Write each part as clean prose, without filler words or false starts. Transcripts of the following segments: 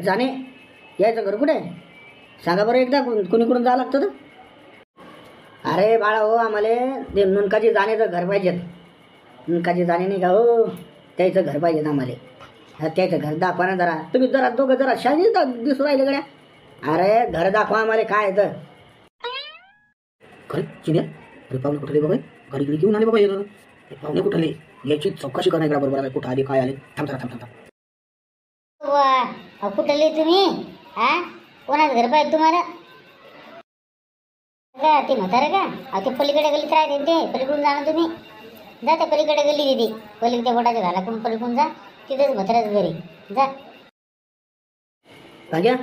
जाणे यायचं घर कुठे सांगा बरं एकदा, कुणीकडून जावं लागतं तर? अरे बाळा हो, आम्हाला ते नुनकाची जाणेचं घर पाहिजेत. नुनकाची जाणे नाही का हो, त्याचं घर पाहिजेत आम्हाला. त्याचं घर दाखवा ना जरा. तुम्ही जरा दोघं जरा शाही दिसू राहिले गड्या. अरे घर दाखवा आम्हाला काय येतं. खरं चिन्या, अरे पाहुणे कुठले बाबा, गाडी गिडी घेऊन आले बाबा. येतं पाहुणे कुठले याची चौकशी करा इकडे बरोबर. कुठं आले काय आले. थांब थांब थांब थांब. कुठले तुम्ही? हा, कोणाचं घर पाहिजे तुम्हाला? का ते म्हातारे का? ते पलीकडे गल्लीत राहते ते, पलीकडून जा ना तुम्ही. जा त्या पलीकडे गल्ली तिथे, पलीकडे बोटाच्या घाला करून पलीकडून जा, तिथेच म्हाताऱ्याच घरी जा. भाग्या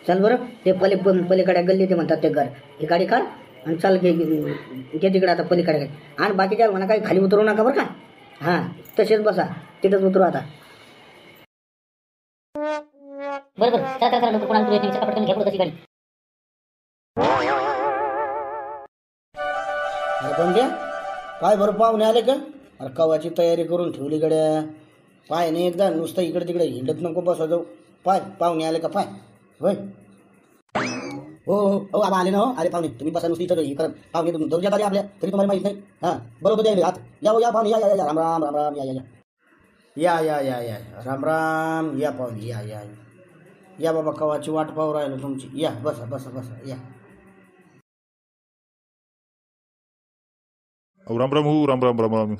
चल बरं, ते पलीकडे गल्ली ते म्हणतात ते घर. ही गाडी काढ आणि चल घे तिकडे आता पलीकडे. आणि बाकीच्या म्हणा काही खाली उतरू नका बरं का. हां तसेच बसा, तिथंच उतरू आता. बरोबर चला लोक कोणाला येते पटकन घ्या पुढे गाडी. अरे पण घ्या पाय बरं, पाहुणे आले का? अरे कवाची तयारी करून ठेवली गड्या. पाय नाही एकदा नुसतं इकडे तिकडे हिंडत नको बसा जाऊ. पाय पाहुणे आले का पाय. होय हो हो हो आबा आले ना. हो आले पाहुणे, तुम्ही बसा नुसती इथं. ही करत पाहुणे तुम्ही दर्जात आले आपल्या, तरी तुम्हाला माहीत नाही. हां बरोबर द्यायला हात. या या पाहुणे, या या या राम राम राम राम. या या या या या या या राम राम. या पाहुणे या या या बाबा, कवाची वाट पाहू राहिलो तुमची. या बसा बसा बसा या. राम राम हो. राम राम राम राम.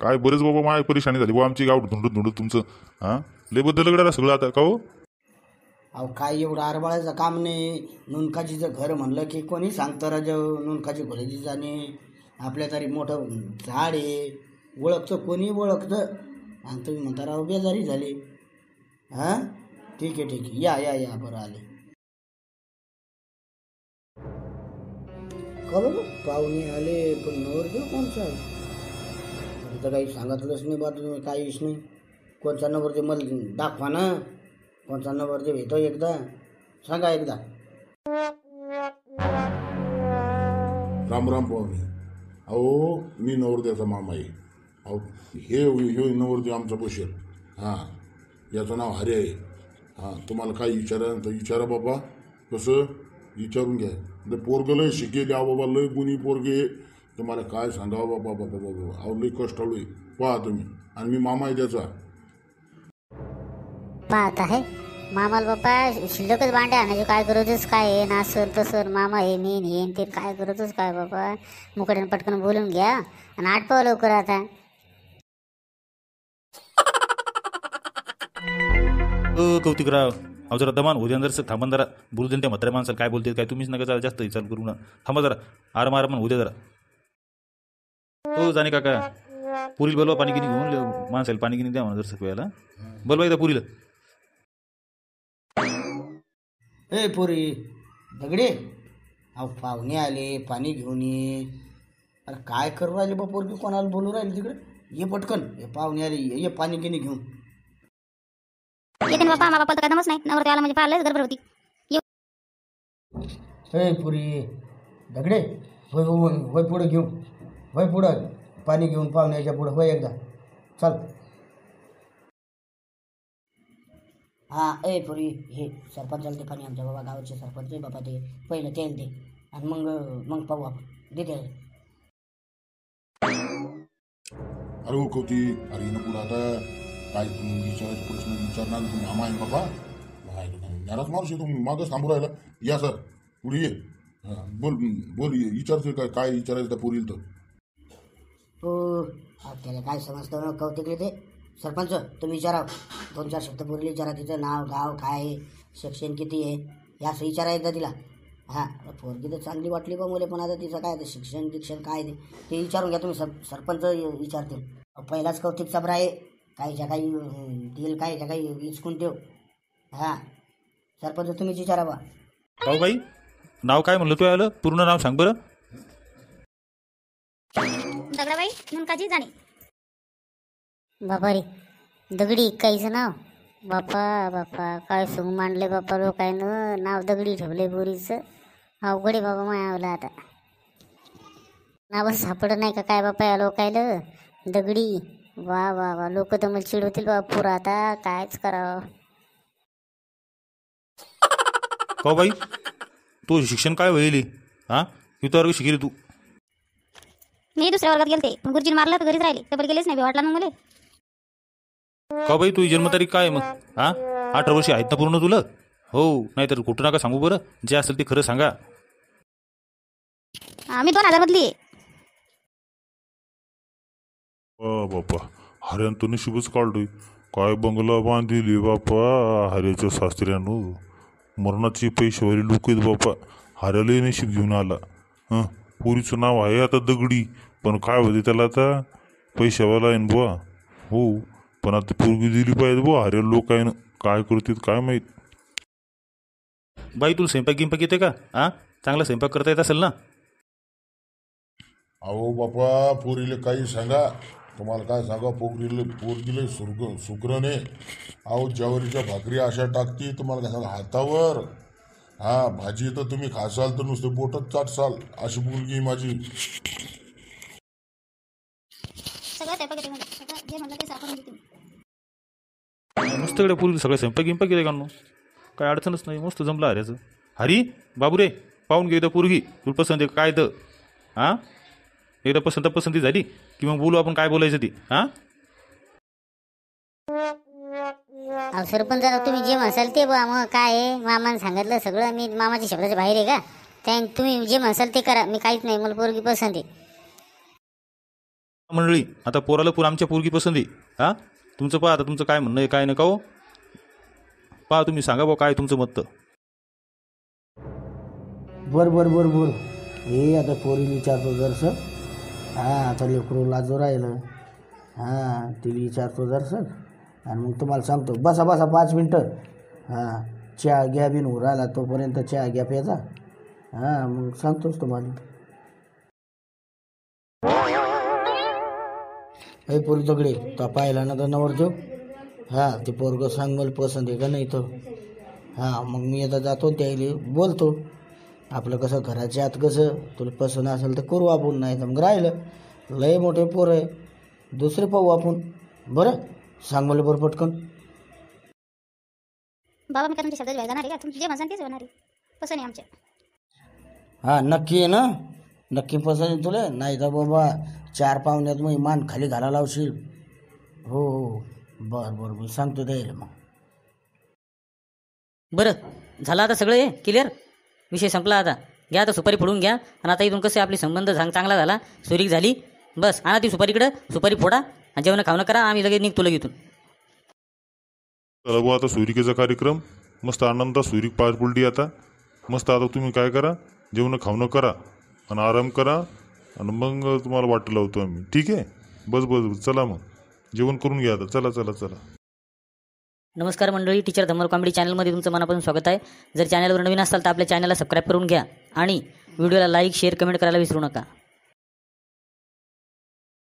काय बरेच बाबा माय परेशानी झाली बाबा आमची. गाव धुंडत तुमचं. हां लय बद्दल गड्या सगळं आता का हो. अहो काय एवढं आरबाळाचं काम नाही. नुनकाजीचं घर म्हणलं की कोणी सांगतं राजा. नुनकाची खोल्याची जाणे आपल्या तरी मोठं झाड आहे, ओळखतं कोणी ओळखतं. आणि तुम्ही म्हणता राव बेजारी झाली. हां ठीक आहे या या या बरं आले का बघ. पाहुणे आले पण नवरदेव कोणचा तिथं काही सांगितलंच नाही बा तुम्ही. काहीच नाही. कोणचा नवरदेव मला दाखवा ना. कोणचा नवरदेव येतो एकदा सांगा एकदा. राम राम पाहुणे. अहो मी नवरदेवाचा मामा आहे. अहो हे नवरदेव आमचा बशीर. हां याचं नाव हरे आहे. हां तुम्हाला काय विचारा तर विचारा बाबा. कसं विचारून घ्या. तर पोरगं लय शिकेल अहो बाबा, लय गुणी पोरगे. तुम्हाला काय सांगावं बाबा बाबा बाबा. अहो लय कष्टाळू आहे पहा तुम्ही. आणि मी मामा आहे त्याचा. पाहत आहे मामाला बाप्पा शिल्लकच भांडे आणायचे. काय गरजच काय आहे ना. सर तसं मामा हे मेन हे ते काय गरजच काय बाबा. मुकड्यानं पटकन बोलून घ्या आणि आटपाव लवकर आता. कौतिकराव अहो जरा दमान होऊ द्या जरा. थांबा जरा बोलू दे त्या म्हाताऱ्या माणसाला. काय बोलते काय तुम्हीच नका जरा जास्त विचार करू ना. थांबा जरा आराम आराम होऊ द्या जरा. हो जाणे काका पुरील बोलवा पाणी गिनी घेऊन. माणसाला पाणी गिनी द्या म्हणा जर सगळ्याला. बोलवा एकदा पुरीला. ए पोरी दगडे, अहो पाहुणे आले पाणी घेऊन ये. अरे काय करू राहिले बा पोरगी, कोणाला बोलू राहिले तिकडे. ये पटकन, हे पाहुणे आले ये पाणी गिनी घेऊन. येते बाप्पा बाप्पा तर कदमच नाही. नवरदेव आला म्हणजे पाहिलंच गडबड होती. ए पुरी दगडे होय होय होय पुढं घेऊन. होय पुढं पाणी घेऊन पाहुण्याच्या पुढं. होय एकदा चल. हां ए पुरी हे सरपंचाला ते पाणी आमच्या बाबा गावाचे सरपंच आहे बाबा. ते पहिलं तेल दे आणि मग पाहू आपण. देते. अरे हो कौती, अरे नको आता. काय तुम्ही विचारायचे प्रश्न विचारणार. तुम्ही मामा आहे बाबा. नाराज माणूस आहे तुम्ही. मागच थांबू राहिला. या सर पुढे ये. हां बोल बोल विचारतोय काय विचारायचं त्या पुरील तर. हो त्याला काय समजतं ना कौतिकले ते. सरपंच तुम्ही विचारा. 2-4 शब्द बोलले विचारा. तिचं नाव गाव काय आहे, शिक्षण किती आहे हे असं विचारा एकदा तिला. हां पोरगी तर चांगली वाटली बा मुले, पण आता तिचं काय ते शिक्षण काय ते विचारून घ्या तुम्ही. सरपंच विचारतील. पहिलाच कौतिक चबरा आहे. काहीच्या काही देईल काहीच्या काही विचकून ठेव. हां सरपंच तुम्हीच विचारा बा. भाऊ बाई नाव काय म्हणलं तू आलं पूर्ण नाव सांग बरं. दगडाबाई नुनकाची जाणे. बापा रे दगडी काहीचं नाव. बापा बापा काय सोंग मांडले बापा लोकायनं. नाव दगडी ठेवले पोरीचं. अवघडे बाबा मायावला आता. नावच सापड नाही का काय बापा या लोकायला. दगडी वा वा वा. लोक तर मला चिडवतील बाबा पुरा आता. कायच करावं. का बाई तो शिक्षण काय होईल हां किती वर्ग शिकेल तू मी दुसऱ्या वर्गात गेलते पण गुरुजीने मारलं तर घरीच राहिले पेपर गेलेच नाही वाटला मग मला का बाई तुझी जन्मतारीख काय आहे मग हां 18 वर्ष आहेत ना पूर्ण तुला हो नाहीतर कुठं नका सांगू बरं जे असेल ते खरं सांगा मी 2000 मधली आहे. बापा हऱ्यान तर नशीबच काढलोय काय बंगला बांधिली बापा हऱ्याच्या सासऱ्यानं मरणाची पैशावारी लोक आहेत बापा हऱ्यालाही नशीब घेऊन आला हं पोरीचं नाव आहे आता दगडी पण काय होते त्याला आता पैशावाला आहे ना बुवा हो पण आता पोरगी दिली पाहिजे बुवा हऱ्या लोक आहे ना काय करतात काय माहीत. बाई तुला स्वयंपाक गिंपाक येते का हां चांगला स्वयंपाक करता येत असेल ना अहो बापा पोरीले काही सांगा तुम्हाला काय सांगा पोरगीले सुग्रने अहो ज्वारीच्या भाकरी अशा टाकते तुम्हाला काय सांगा हातावर हा भाजी तर तुम्ही खासाल तर नुसते बोटच चाटसाल अशी पोरगी माझी. सगळं स्वयंपाक येते मला. सगळं जे म्हणलं ते सारखं देते. मस्त इकडे पूर्वी सगळं स्वयंपाक गिंपाक येते का नो काय अडचणच नाही मस्त जमलं हऱ्याचं हरी बाबू रे पाहून घे इथं पोरगी तुला पसंत आहे काय तर हां एकदा पसंती झाली की मग बोलू आपण काय बोलायचं ती हां अहो सरपंच जरा तुम्ही जे म्हणसाल ते बा मग काय आहे मामाने सांगितलं सगळं मी मामाच्या शब्दाच्या बाहेर आहे का त्या तुम्ही जे म्हणसाल ते करा मी काहीच नाही मला पोरगी पसंत आहे. मंडळी आता पोराला आमच्या पोरगी पसंत आहे हां तुमचं पहा आता तुमचं काय म्हणणं आहे काय नका हो पहा तुम्ही सांगा बा काय तुमचं मत बर हे आता पोरी विचारतो जरसं हां आता लेकरू लाजो राहिलं हां तिला विचारतो जरसं आणि मग तुम्हाला सांगतो बसा 5 मिनटं हां चहा घ्या बिन हो राहिला तोपर्यंत चहा घ्या प्यायचा हां मग सांगतोच तुम्हाला. हे पोरी तगडे तो पाहिला ना तर नवर देऊ हां ते पोरगं सांग मला पसंत आहे का नाही तो हां मग मी आता जातो त्याला बोलतो आपलं कसं घराच्या आत कसं तुला पसंत असेल तर करू आपण नाही तर मग राहिलं लय मोठे पोर आहे दुसरे पाहू आपण बरं सांग मला बरं पटकन. बाबा मी का तुमच्या शब्दाच्या बाहेर जाणार आहे का तुम्ही जे म्हणसाल तेच होणार आहे पसंत आहे आमच्या. हां नक्की आहे ना नक्की पसंत आहे तुला नाही तर बाबा 4 पाहुण्यात मग मान खाली घाला लावशील हो बरं मी सांगतो द्यायला मग. बरं झालं आता सगळं हे क्लिअर विषय संपला आता घ्या आता सुपारी फोडून घ्या आणि आता इथून कसे आपले संबंध चांगला झाला सुरीक झाली बस आणा ती सुपारीकडं सुपारी फोडा आणि जेवण खावणं करा आम्ही लगेच निघतो लगेच इथून. चला बुवा आता सुरिकेचा कार्यक्रम मस्त आनंदात सुरिक पार पडली आता मस्त आता तुम्ही काय करा जेवण खावणं करा आणि आराम करा आणि मग तुम्हाला वाटलं लावतो आम्ही ठीक आहे बस चला मग जेवण करून घ्या आता चला. नमस्कार मंडळी टीचर धमाल कॉमेडी चॅनलमध्ये तुमचं मनापासून स्वागत आहे. जर चॅनलवर नवीन असाल तर आपल्या चॅनलला सबस्क्राईब करून घ्या आणि व्हिडिओला लाईक शेअर कमेंट करायला विसरू नका.